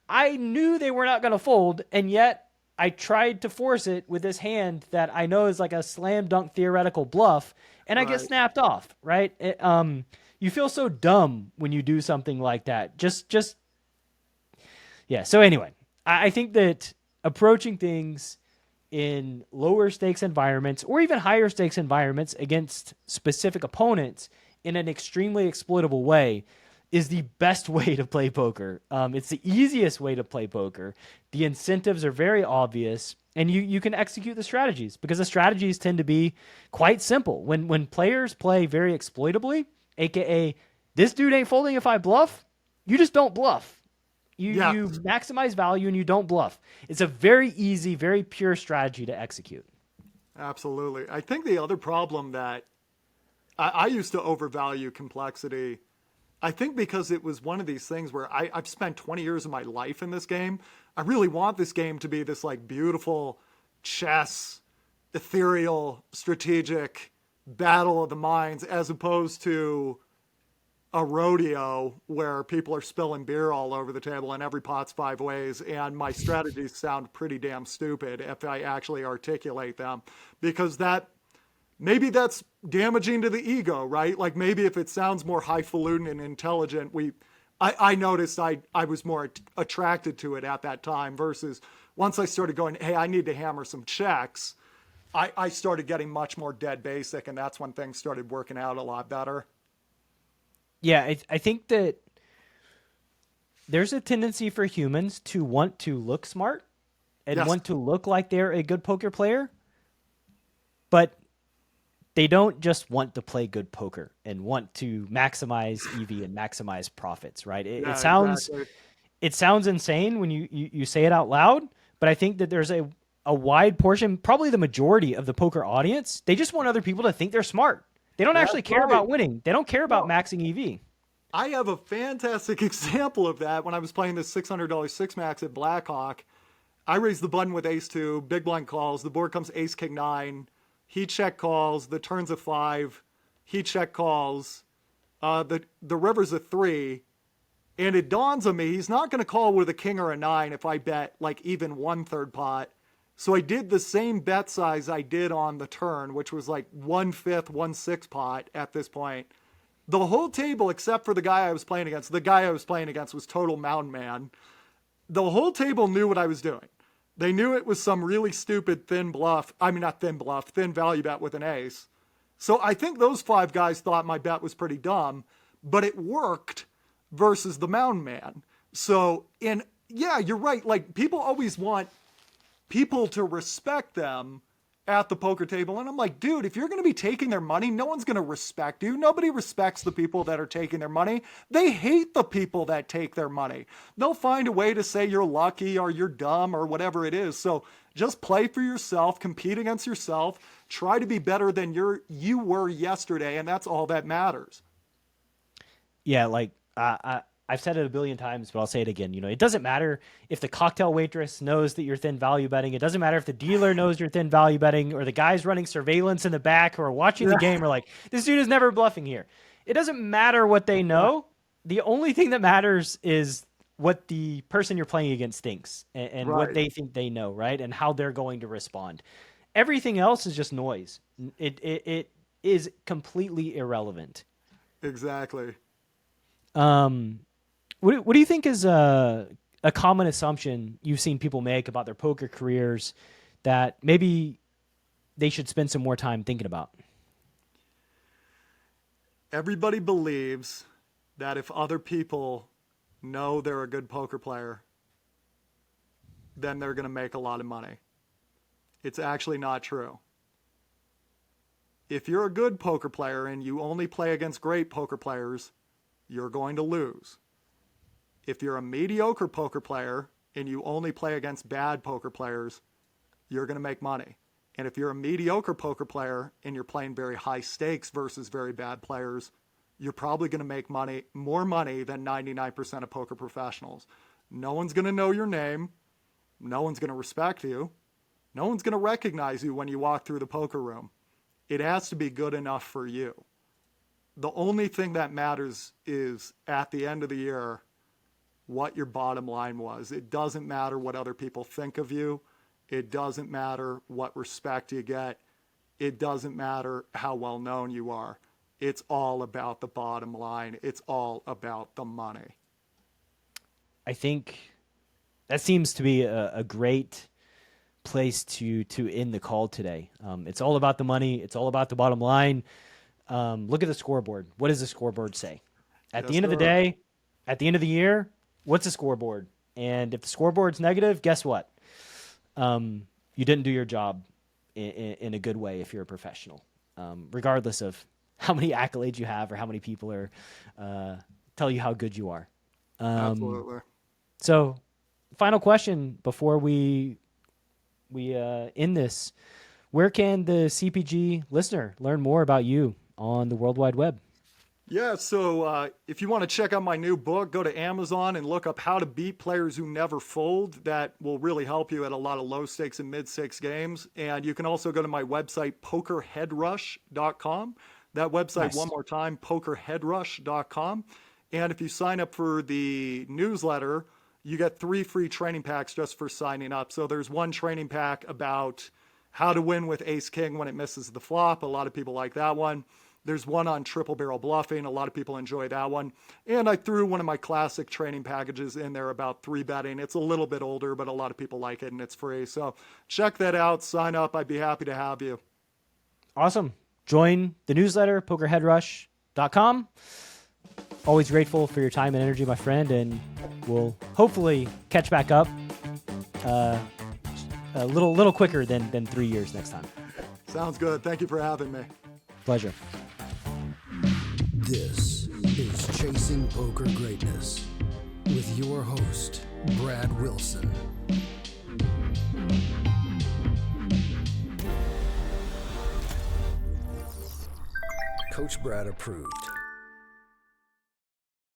I knew they were not going to fold, and yet I tried to force it with this hand that I know is like a slam dunk theoretical bluff, and I get snapped off, right? You feel so dumb when you do something like that. Yeah. So anyway, I think that approaching things in lower stakes environments or even higher stakes environments against specific opponents in an extremely exploitable way is the best way to play poker. It's the easiest way to play poker. The incentives are very obvious, and you can execute the strategies because the strategies tend to be quite simple. When players play very exploitably, aka this dude ain't folding if I bluff, you just don't bluff. You maximize value and you don't bluff. It's a very easy, very pure strategy to execute. Absolutely. I think the other problem that I used to overvalue complexity, I think because it was one of these things where I've spent 20 years of my life in this game. I really want this game to be this like beautiful chess, ethereal, strategic battle of the minds as opposed to a rodeo where people are spilling beer all over the table and every pot's 5 ways, and my strategies sound pretty damn stupid if I actually articulate them, because maybe that's damaging to the ego, right? Like, maybe if it sounds more highfalutin and intelligent, I noticed I was more attracted to it at that time versus once I started going, hey, I need to hammer some checks, I started getting much more dead basic, and that's when things started working out a lot better. Yeah, I think that there's a tendency for humans to want to look smart and want to look like they're a good poker player, but they don't just want to play good poker and want to maximize EV and maximize profits, right? It sounds insane when you say it out loud, but I think that there's a wide portion, probably the majority of the poker audience, they just want other people to think they're smart. They don't actually care about winning. They don't care about maxing EV. I have a fantastic example of that. When I was playing this $600 six max at Blackhawk, I raised the button with ace 2, big blind calls. The board comes ace king 9. He check calls. The turn's a 5. He check calls. The river's a 3. And it dawns on me, he's not going to call with a king or a 9 if I bet like even 1/3 pot. So I did the same bet size I did on the turn, which was like 1/5, 1/6 pot at this point. The whole table, except for the guy I was playing against, the guy I was playing against was total mountain man. The whole table knew what I was doing. They knew it was some really stupid thin bluff. I mean, not thin bluff, thin value bet with an ace. So I think those 5 guys thought my bet was pretty dumb, but it worked versus the mountain man. So, yeah, you're right. Like, people always want people to respect them at the poker table. And I'm like, dude, if you're going to be taking their money, no one's going to respect you. Nobody respects the people that are taking their money. They hate the people that take their money. They'll find a way to say you're lucky or you're dumb or whatever it is. So just play for yourself, compete against yourself, try to be better than you were yesterday. And that's all that matters. Yeah, like I've said it a billion times, but I'll say it again. It doesn't matter if the cocktail waitress knows that you're thin value betting. It doesn't matter if the dealer knows you're thin value betting, or the guys running surveillance in the back who are watching the game are like, this dude is never bluffing here. It doesn't matter what they know. The only thing that matters is what the person you're playing against thinks and what they think they know, right? And how they're going to respond. Everything else is just noise. It is completely irrelevant. Exactly. What do you think is a common assumption you've seen people make about their poker careers that maybe they should spend some more time thinking about? Everybody believes that if other people know they're a good poker player, then they're going to make a lot of money. It's actually not true. If you're a good poker player and you only play against great poker players, you're going to lose. If you're a mediocre poker player and you only play against bad poker players, you're going to make money. And if you're a mediocre poker player and you're playing very high stakes versus very bad players, you're probably going to make more money than 99% of poker professionals. No one's going to know your name. No one's going to respect you. No one's going to recognize you when you walk through the poker room. It has to be good enough for you. The only thing that matters is at the end of the year, what your bottom line was. It doesn't matter what other people think of you. It doesn't matter what respect you get. It doesn't matter how well known you are. It's all about the bottom line. It's all about the money. I think that seems to be a great place to end the call today. It's all about the money. It's all about the bottom line. Look at the scoreboard. What does the scoreboard say? At the end of the day, at the end of the year, what's the scoreboard? And if the scoreboard's negative, guess what? You didn't do your job in a good way if you're a professional, regardless of how many accolades you have or how many people are tell you how good you are. Absolutely. So, final question before we end this. Where can the CPG listener learn more about you on the World Wide Web? Yeah, so if you want to check out my new book, go to Amazon and look up How to Beat Players Who Never Fold. That will really help you at a lot of low stakes and mid stakes games. And you can also go to my website, pokerheadrush.com. That website, nice. One more time, pokerheadrush.com. And if you sign up for the newsletter, you get 3 free training packs just for signing up. So there's one training pack about how to win with ace king when it misses the flop. A lot of people like that one. There's one on triple barrel bluffing. A lot of people enjoy that one. And I threw one of my classic training packages in there about 3-betting. It's a little bit older, but a lot of people like it and it's free. So check that out. Sign up. I'd be happy to have you. Awesome. Join the newsletter, pokerheadrush.com. Always grateful for your time and energy, my friend. And we'll hopefully catch back up a little quicker than 3 years next time. Sounds good. Thank you for having me. Pleasure. This is Chasing Poker Greatness with your host, Brad Wilson. Coach Brad approved.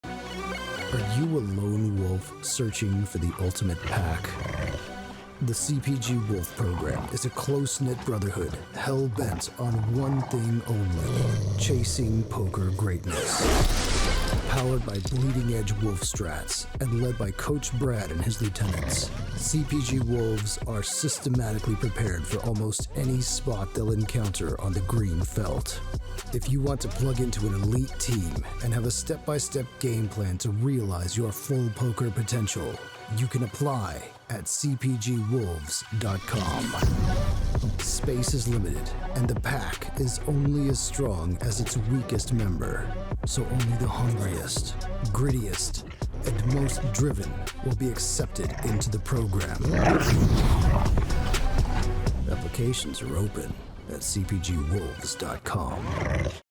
Are you a lone wolf searching for the ultimate pack? The CPG Wolf program is a close-knit brotherhood hell-bent on one thing only: chasing poker greatness. Powered by bleeding-edge wolf strats and led by Coach Brad and his lieutenants, CPG Wolves are systematically prepared for almost any spot they'll encounter on the green felt. If you want to plug into an elite team and have a step-by-step game plan to realize your full poker potential, you can apply at cpgwolves.com. Space is limited, and the pack is only as strong as its weakest member. So only the hungriest, grittiest, and most driven will be accepted into the program. Applications are open at cpgwolves.com.